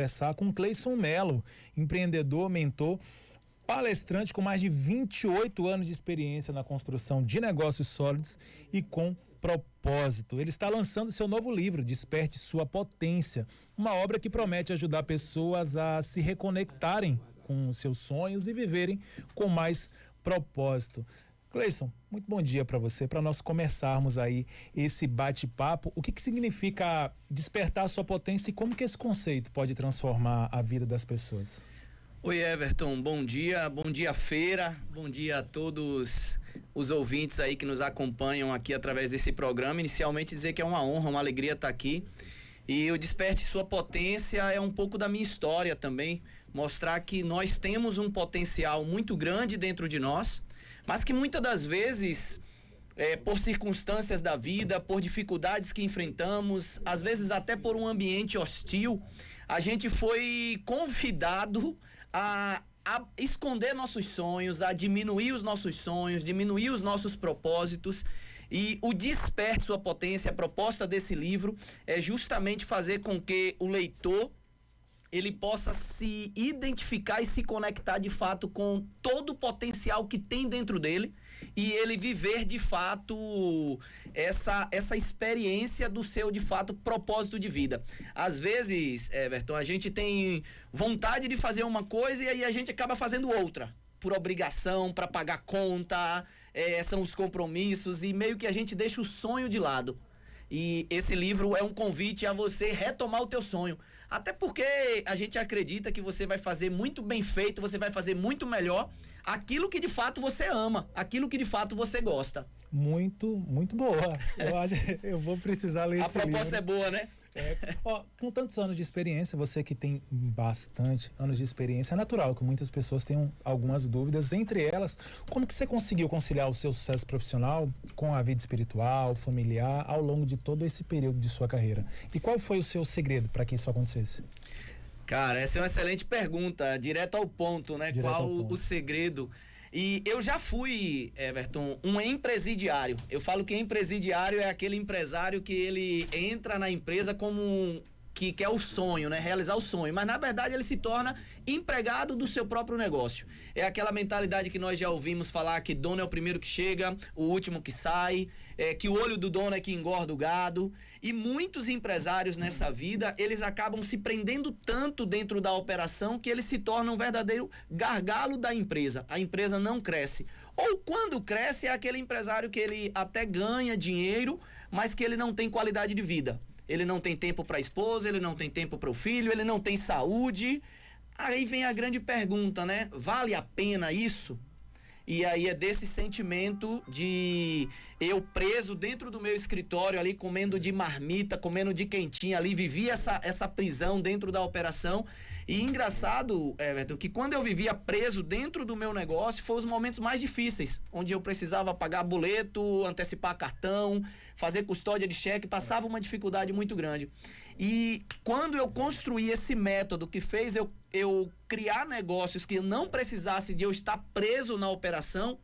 conversar com Cleison Mello, empreendedor, mentor, palestrante com mais de 28 anos de experiência na construção de negócios sólidos e com propósito. Ele está lançando seu novo livro, Desperte Sua Potência, uma obra que promete ajudar pessoas a se reconectarem com seus sonhos e viverem com mais propósito. Cleison, muito bom dia para você, para nós começarmos aí esse bate-papo. O que significa despertar a sua potência e como que esse conceito pode transformar a vida das pessoas? Oi, Everton, bom dia Feira, bom dia a todos os ouvintes aí que nos acompanham aqui através desse programa. Inicialmente dizer que é uma honra, uma alegria estar aqui. E o Desperte Sua Potência é um pouco da minha história também, mostrar que nós temos um potencial muito grande dentro de nós, mas que muitas das vezes, por circunstâncias da vida, por dificuldades que enfrentamos, às vezes até por um ambiente hostil, a gente foi convidado a esconder nossos sonhos, a diminuir os nossos sonhos, diminuir os nossos propósitos. E o Desperte Sua Potência, a proposta desse livro é justamente fazer com que o leitor ele possa se identificar e se conectar de fato com todo o potencial que tem dentro dele e ele viver de fato essa experiência do seu de fato propósito de vida. Às vezes, Everton, a gente tem vontade de fazer uma coisa e aí a gente acaba fazendo outra por obrigação, para pagar conta, são os compromissos e meio que a gente deixa o sonho de lado. E esse livro é um convite a você retomar o teu sonho. Até porque a gente acredita que você vai fazer muito bem feito, você vai fazer muito melhor aquilo que de fato você ama, aquilo que de fato você gosta. Muito boa. Eu vou precisar ler esse livro. A proposta é boa, né? Com tantos anos de experiência, você que tem bastante anos de experiência, é natural que muitas pessoas tenham algumas dúvidas, entre elas, como que você conseguiu conciliar o seu sucesso profissional com a vida espiritual, familiar, ao longo de todo esse período de sua carreira? E qual foi o seu segredo para que isso acontecesse? Cara, essa é uma excelente pergunta, direto ao ponto, né? Qual o segredo? E eu já fui, Everton, um empresidiário. Eu falo que empresidiário é aquele empresário que ele entra na empresa como que quer o sonho, né? Realizar o sonho. Mas, na verdade, ele se torna empregado do seu próprio negócio. É aquela mentalidade que nós já ouvimos falar que dono é o primeiro que chega, o último que sai, que o olho do dono é que engorda o gado. E muitos empresários nessa vida, eles acabam se prendendo tanto dentro da operação que eles se tornam um verdadeiro gargalo da empresa. A empresa não cresce. Ou quando cresce, é aquele empresário que ele até ganha dinheiro, mas que ele não tem qualidade de vida. Ele não tem tempo para a esposa, ele não tem tempo para o filho, ele não tem saúde. Aí vem a grande pergunta, né? Vale a pena isso? E aí é desse sentimento de eu preso dentro do meu escritório ali, comendo de marmita, comendo de quentinha ali, vivi essa prisão dentro da operação. E engraçado, Everton, que quando eu vivia preso dentro do meu negócio, foram os momentos mais difíceis, onde eu precisava pagar boleto, antecipar cartão, fazer custódia de cheque, passava uma dificuldade muito grande. E quando eu construí esse método que fez eu criar negócios que não precisasse de eu estar preso na operação,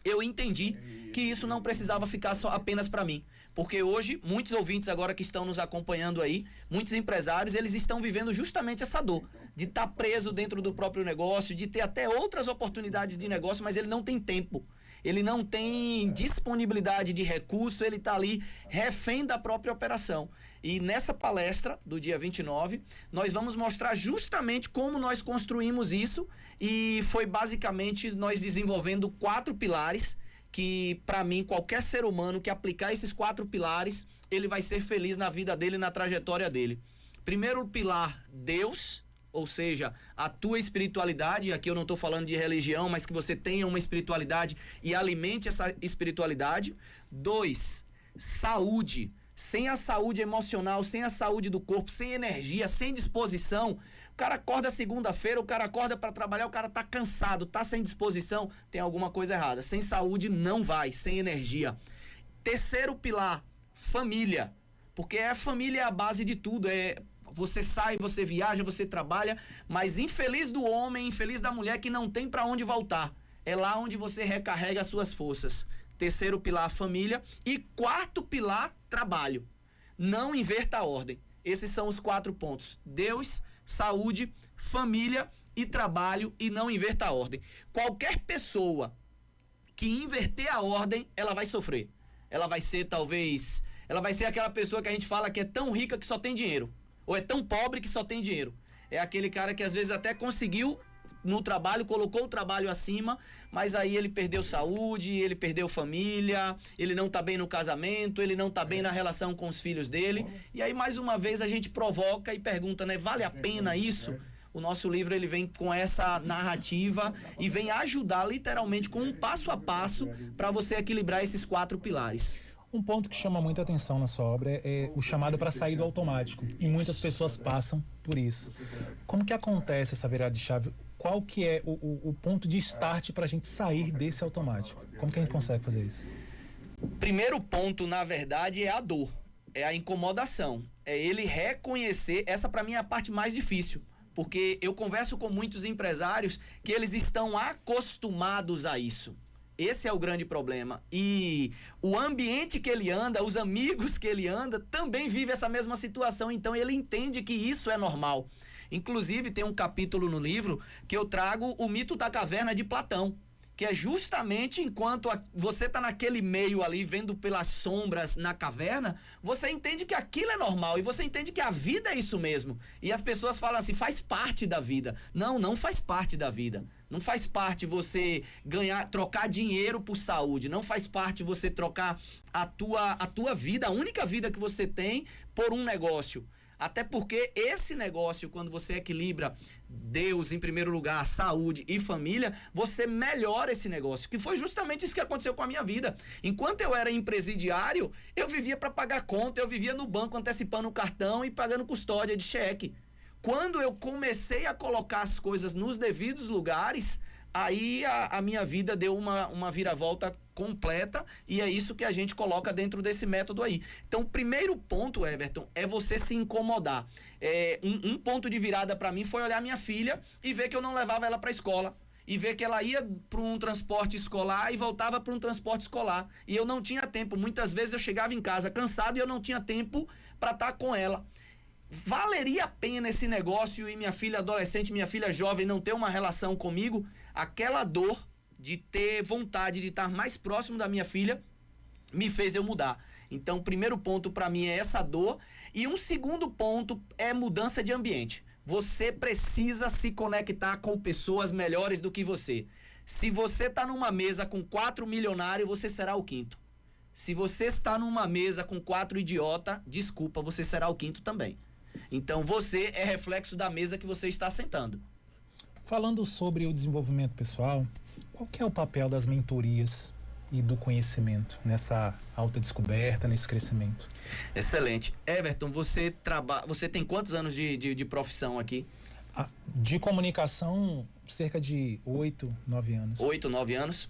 eu entendi que isso não precisava ficar só apenas para mim. Porque hoje, muitos ouvintes agora que estão nos acompanhando aí, muitos empresários, eles estão vivendo justamente essa dor de estar preso dentro do próprio negócio, de ter até outras oportunidades de negócio, mas ele não tem tempo. Ele não tem disponibilidade de recurso, ele está ali refém da própria operação. E nessa palestra do dia 29, nós vamos mostrar justamente como nós construímos isso e foi basicamente nós desenvolvendo 4 pilares que, para mim, qualquer ser humano que aplicar esses 4 pilares, ele vai ser feliz na vida dele, na trajetória dele. Primeiro pilar, Deus. Ou seja, a tua espiritualidade, aqui eu não estou falando de religião, mas que você tenha uma espiritualidade e alimente essa espiritualidade. 2, saúde. Sem a saúde emocional, sem a saúde do corpo, sem energia, sem disposição, o cara acorda segunda-feira, o cara acorda para trabalhar, o cara tá cansado, tá sem disposição, tem alguma coisa errada. Sem saúde não vai, sem energia. Terceiro pilar, família. Porque a família é a base de tudo, você sai, você viaja, você trabalha, mas infeliz do homem, infeliz da mulher que não tem para onde voltar. É lá onde você recarrega as suas forças. Terceiro pilar, família. E quarto pilar, trabalho. Não inverta a ordem. Esses são os 4 pontos. Deus, saúde, família e trabalho, e não inverta a ordem. Qualquer pessoa que inverter a ordem, ela vai sofrer. Ela vai ser aquela pessoa que a gente fala que é tão rica que só tem dinheiro, ou é tão pobre que só tem dinheiro. É aquele cara que às vezes até conseguiu no trabalho, colocou o trabalho acima, mas aí ele perdeu saúde, ele perdeu família, ele não tá bem no casamento, ele não tá bem na relação com os filhos dele. E aí mais uma vez a gente provoca e pergunta, né, vale a pena isso? O nosso livro ele vem com essa narrativa e vem ajudar literalmente com um passo a passo para você equilibrar esses 4 pilares. Um ponto que chama muita atenção na sua obra é o chamado para sair do automático. E muitas pessoas passam por isso. Como que acontece essa virada de chave? Qual que é o ponto de start para a gente sair desse automático? Como que a gente consegue fazer isso? Primeiro ponto, na verdade, é a dor. É a incomodação. É ele reconhecer. Essa para mim é a parte mais difícil. Porque eu converso com muitos empresários que eles estão acostumados a isso. Esse é o grande problema. E o ambiente que ele anda, os amigos que ele anda, também vive essa mesma situação. Então ele entende que isso é normal. Inclusive tem um capítulo no livro que eu trago o mito da caverna de Platão, que é justamente enquanto você está naquele meio ali, vendo pelas sombras na caverna, você entende que aquilo é normal e você entende que a vida é isso mesmo. E as pessoas falam assim, faz parte da vida. Não, não faz parte da vida. Não faz parte você trocar dinheiro por saúde. Não faz parte você trocar a tua vida, a única vida que você tem, por um negócio. Até porque esse negócio, quando você equilibra Deus em primeiro lugar, saúde e família, você melhora esse negócio, que foi justamente isso que aconteceu com a minha vida. Enquanto eu era empresidiário, eu vivia para pagar conta, eu vivia no banco antecipando o cartão e pagando custódia de cheque. Quando eu comecei a colocar as coisas nos devidos lugares, aí a minha vida deu uma viravolta completa, e é isso que a gente coloca dentro desse método aí. Então, o primeiro ponto, Everton, é você se incomodar. Um ponto de virada para mim foi olhar minha filha e ver que eu não levava ela para a escola. E ver que ela ia para um transporte escolar e voltava para um transporte escolar. E eu não tinha tempo. Muitas vezes eu chegava em casa cansado e eu não tinha tempo para estar com ela. Valeria a pena esse negócio e minha filha adolescente, minha filha jovem não ter uma relação comigo? Aquela dor de ter vontade de estar mais próximo da minha filha me fez eu mudar. Então, o primeiro ponto para mim é essa dor. E um segundo ponto é mudança de ambiente. Você precisa se conectar com pessoas melhores do que você. Se você está numa mesa com 4 milionários, você será o 5º. Se você está numa mesa com 4 idiotas, desculpa, você será o 5º também. Então, você é reflexo da mesa que você está sentando. Falando sobre o desenvolvimento pessoal, qual que é o papel das mentorias e do conhecimento nessa autodescoberta, nesse crescimento? Excelente. Everton, você tem quantos anos de profissão aqui? De comunicação, cerca de 8, 9 anos. 8, 9 anos?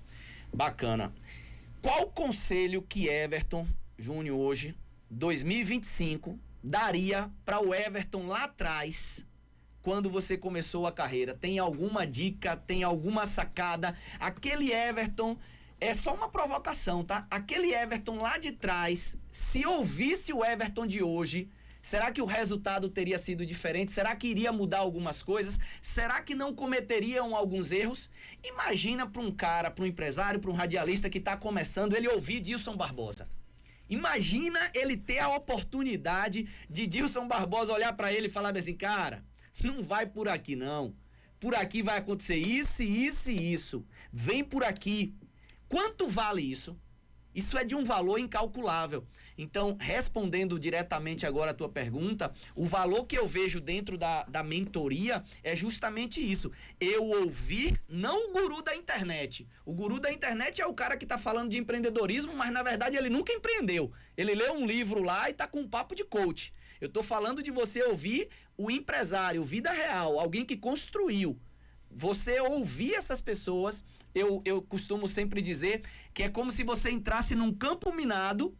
Bacana. Qual o conselho que Everton Júnior hoje, 2025, daria para o Everton lá atrás, quando você começou a carreira? Tem alguma dica, tem alguma sacada? Aquele Everton, é só uma provocação, tá? Aquele Everton lá de trás, se ouvisse o Everton de hoje, será que o resultado teria sido diferente? Será que iria mudar algumas coisas? Será que não cometeriam alguns erros? Imagina para um cara, para um empresário, para um radialista que está começando, ele ouvir Dilson Barbosa. Imagina ele ter a oportunidade de Dilson Barbosa olhar para ele e falar assim, cara, não vai por aqui não. Por aqui vai acontecer isso, isso e isso. Vem por aqui. Quanto vale isso? Isso é de um valor incalculável. Então, respondendo diretamente agora a tua pergunta, o valor que eu vejo dentro da mentoria é justamente isso. Eu ouvir, não o guru da internet. O guru da internet é o cara que está falando de empreendedorismo, mas na verdade ele nunca empreendeu. Ele leu um livro lá e está com um papo de coach. Eu estou falando de você ouvir o empresário, vida real, alguém que construiu. Você ouvir essas pessoas, eu costumo sempre dizer que é como se você entrasse num campo minado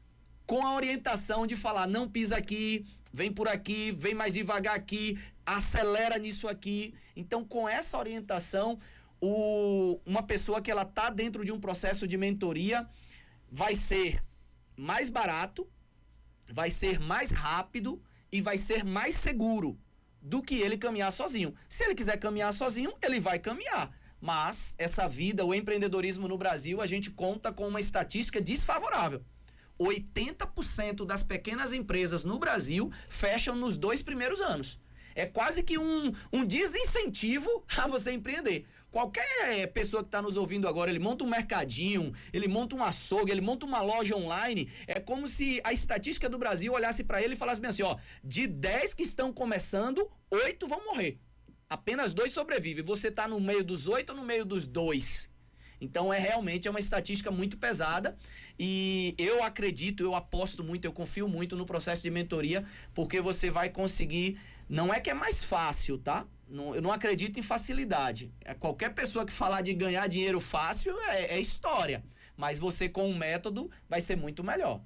com a orientação de falar, não pisa aqui, vem por aqui, vem mais devagar aqui, acelera nisso aqui. Então, com essa orientação, uma pessoa que ela tá dentro de um processo de mentoria vai ser mais barato, vai ser mais rápido e vai ser mais seguro do que ele caminhar sozinho. Se ele quiser caminhar sozinho, ele vai caminhar. Mas essa vida, o empreendedorismo no Brasil, a gente conta com uma estatística desfavorável. 80% das pequenas empresas no Brasil fecham nos 2 primeiros anos. É quase que um desincentivo a você empreender. Qualquer pessoa que está nos ouvindo agora, ele monta um mercadinho, ele monta um açougue, ele monta uma loja online, é como se a estatística do Brasil olhasse para ele e falasse bem assim, ó, de 10 que estão começando, 8 vão morrer. Apenas 2 sobrevivem. Você está no meio dos 8 ou no meio dos 2? Então realmente uma estatística muito pesada e eu acredito, eu aposto muito, eu confio muito no processo de mentoria, porque você vai conseguir, não é que é mais fácil, tá? Eu não acredito em facilidade. Qualquer pessoa que falar de ganhar dinheiro fácil é história, mas você com um método vai ser muito melhor.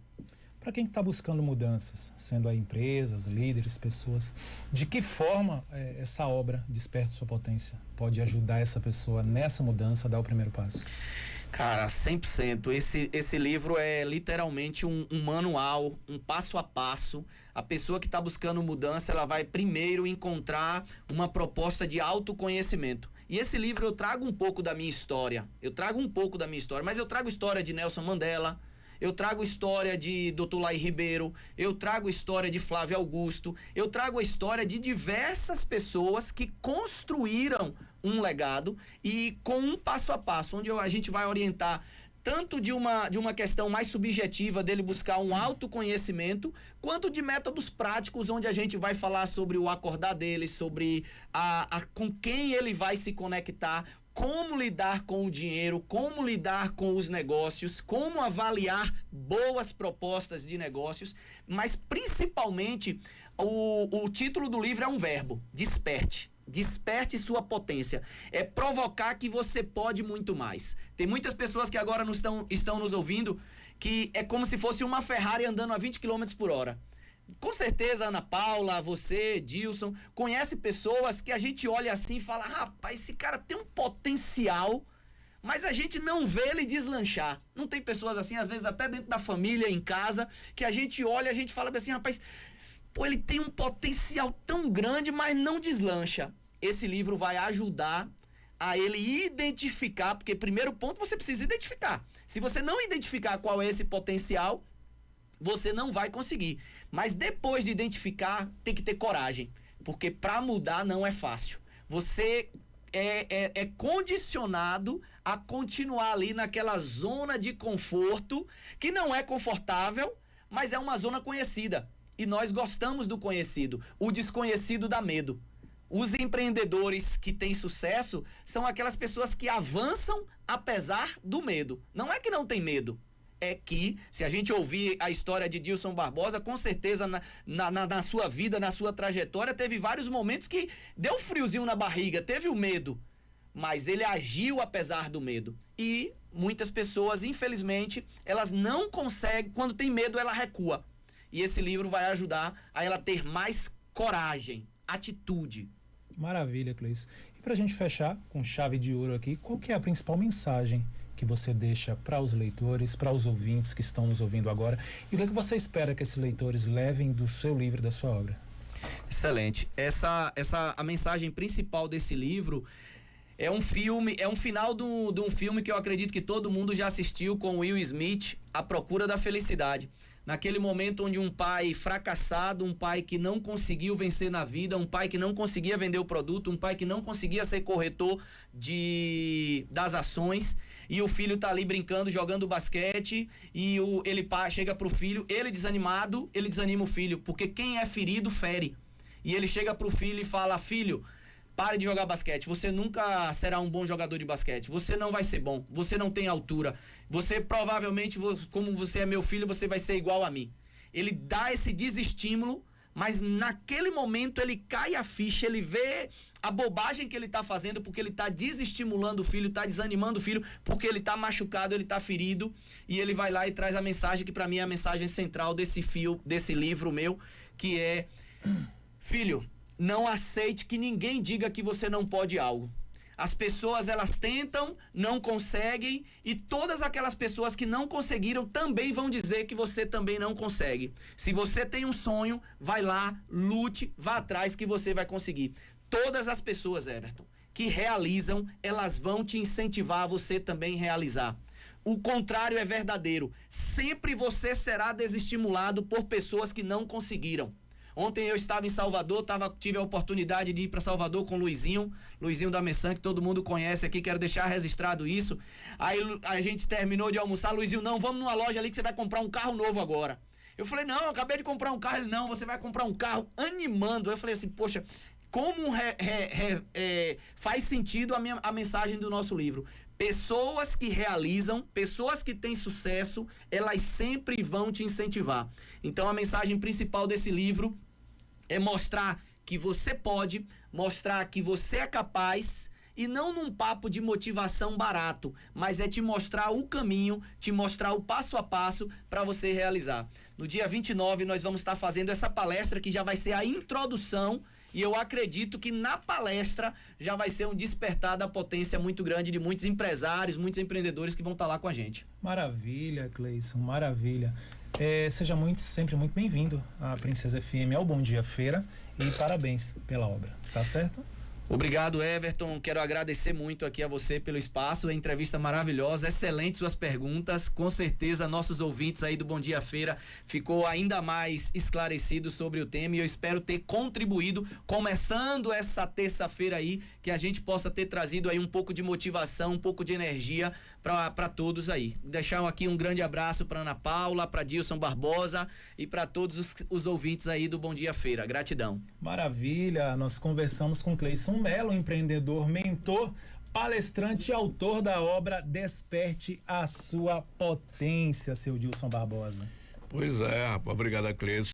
Para quem está buscando mudanças, sendo aí empresas, líderes, pessoas, de que forma essa obra Desperte Sua Potência pode ajudar essa pessoa nessa mudança a dar o primeiro passo? Cara, 100%. Esse livro é literalmente um manual, um passo a passo. A pessoa que está buscando mudança, ela vai primeiro encontrar uma proposta de autoconhecimento. E esse livro eu trago um pouco da minha história. Mas eu trago história de Nelson Mandela, eu trago história de Dr. Laí Ribeiro, eu trago história de Flávio Augusto, eu trago a história de diversas pessoas que construíram um legado e com um passo a passo, onde a gente vai orientar tanto de uma questão mais subjetiva dele buscar um autoconhecimento, quanto de métodos práticos, onde a gente vai falar sobre o acordar dele, sobre com quem ele vai se conectar, como lidar com o dinheiro, como lidar com os negócios, como avaliar boas propostas de negócios, mas principalmente o título do livro é um verbo: desperte. Desperte sua potência. É provocar que você pode muito mais. Tem muitas pessoas que agora estão nos ouvindo que é como se fosse uma Ferrari andando a 20 km por hora. Com certeza, Ana Paula, você, Dilson, conhece pessoas que a gente olha assim e fala: rapaz, esse cara tem um potencial, mas a gente não vê ele deslanchar. Não tem pessoas assim, às vezes até dentro da família, em casa, que a gente olha e a gente fala assim: rapaz, pô, ele tem um potencial tão grande, mas não deslancha. Esse livro vai ajudar a ele identificar, porque primeiro ponto você precisa identificar. Se você não identificar qual é esse potencial, você não vai conseguir. Mas depois de identificar, tem que ter coragem, porque para mudar não é fácil. Você é condicionado a continuar ali naquela zona de conforto, que não é confortável, mas é uma zona conhecida. E nós gostamos do conhecido. O desconhecido dá medo. Os empreendedores que têm sucesso são aquelas pessoas que avançam apesar do medo. Não é que não tem medo. É que, se a gente ouvir a história de Dilson Barbosa, com certeza na sua vida, na sua trajetória, teve vários momentos que deu um friozinho na barriga, teve o medo. Mas ele agiu apesar do medo. E muitas pessoas, infelizmente, elas não conseguem, quando tem medo, ela recua. E esse livro vai ajudar a ela ter mais coragem, atitude. Maravilha, Cleison. E para a gente fechar com chave de ouro aqui, qual que é a principal mensagem que você deixa para os leitores, para os ouvintes que estão nos ouvindo agora? E o que é que você espera que esses leitores levem do seu livro, da sua obra? Excelente. A mensagem principal desse livro é um final de um filme que eu acredito que todo mundo já assistiu, com Will Smith, A Procura da Felicidade. Naquele momento onde um pai fracassado, um pai que não conseguiu vencer na vida, um pai que não conseguia vender o produto, um pai que não conseguia ser corretor das ações, e o filho tá ali brincando, jogando basquete, e ele chega pro filho, ele desanimado, ele desanima o filho, porque quem é ferido fere. E ele chega pro filho e fala: filho, pare de jogar basquete, você nunca será um bom jogador de basquete, você não vai ser bom, você não tem altura, você provavelmente, como você é meu filho, você vai ser igual a mim. Ele dá esse desestímulo, mas naquele momento ele cai a ficha, ele vê a bobagem que ele está fazendo, porque ele está desestimulando o filho, está desanimando o filho, porque ele está machucado, ele está ferido, e ele vai lá e traz a mensagem que para mim é a mensagem central desse livro meu, que é: filho, não aceite que ninguém diga que você não pode algo. As pessoas, elas tentam, não conseguem, e todas aquelas pessoas que não conseguiram também vão dizer que você também não consegue. Se você tem um sonho, vai lá, lute, vá atrás que você vai conseguir. Todas as pessoas, Everton, que realizam, elas vão te incentivar a você também realizar. O contrário é verdadeiro. Sempre você será desestimulado por pessoas que não conseguiram. Ontem eu estava em Salvador, tive a oportunidade de ir para Salvador com o Luizinho da Messan, que todo mundo conhece aqui, quero deixar registrado isso. Aí a gente terminou de almoçar, Luizinho, não, vamos numa loja ali que você vai comprar um carro novo agora. Eu falei, não, eu acabei de comprar um carro. Ele, não, você vai comprar um carro, animando. Eu falei assim, poxa, como faz sentido a mensagem do nosso livro. Pessoas que realizam, pessoas que têm sucesso, elas sempre vão te incentivar. Então a mensagem principal desse livro é mostrar que você pode, mostrar que você é capaz, e não num papo de motivação barato, mas é te mostrar o caminho, te mostrar o passo a passo para você realizar. No dia 29 nós vamos estar fazendo essa palestra que já vai ser a introdução. E eu acredito que na palestra já vai ser um despertar da potência muito grande de muitos empresários, muitos empreendedores que vão estar lá com a gente. Maravilha, Cleison, maravilha. Seja sempre muito bem-vindo à Princesa FM, ao Bom Dia Feira, e parabéns pela obra, tá certo? Obrigado, Everton. Quero agradecer muito aqui a você pelo espaço, a entrevista maravilhosa, excelentes suas perguntas. Com certeza, nossos ouvintes aí do Bom Dia Feira ficou ainda mais esclarecido sobre o tema, e eu espero ter contribuído, começando essa terça-feira aí, que a gente possa ter trazido aí um pouco de motivação, um pouco de energia para todos aí. Deixar aqui um grande abraço para Ana Paula, para Dilson Barbosa e para todos os ouvintes aí do Bom Dia Feira. Gratidão. Maravilha, nós conversamos com Cleison Melo, empreendedor, mentor, palestrante e autor da obra Desperte a Sua Potência, seu Dilson Barbosa. Pois é, obrigado a Cleison.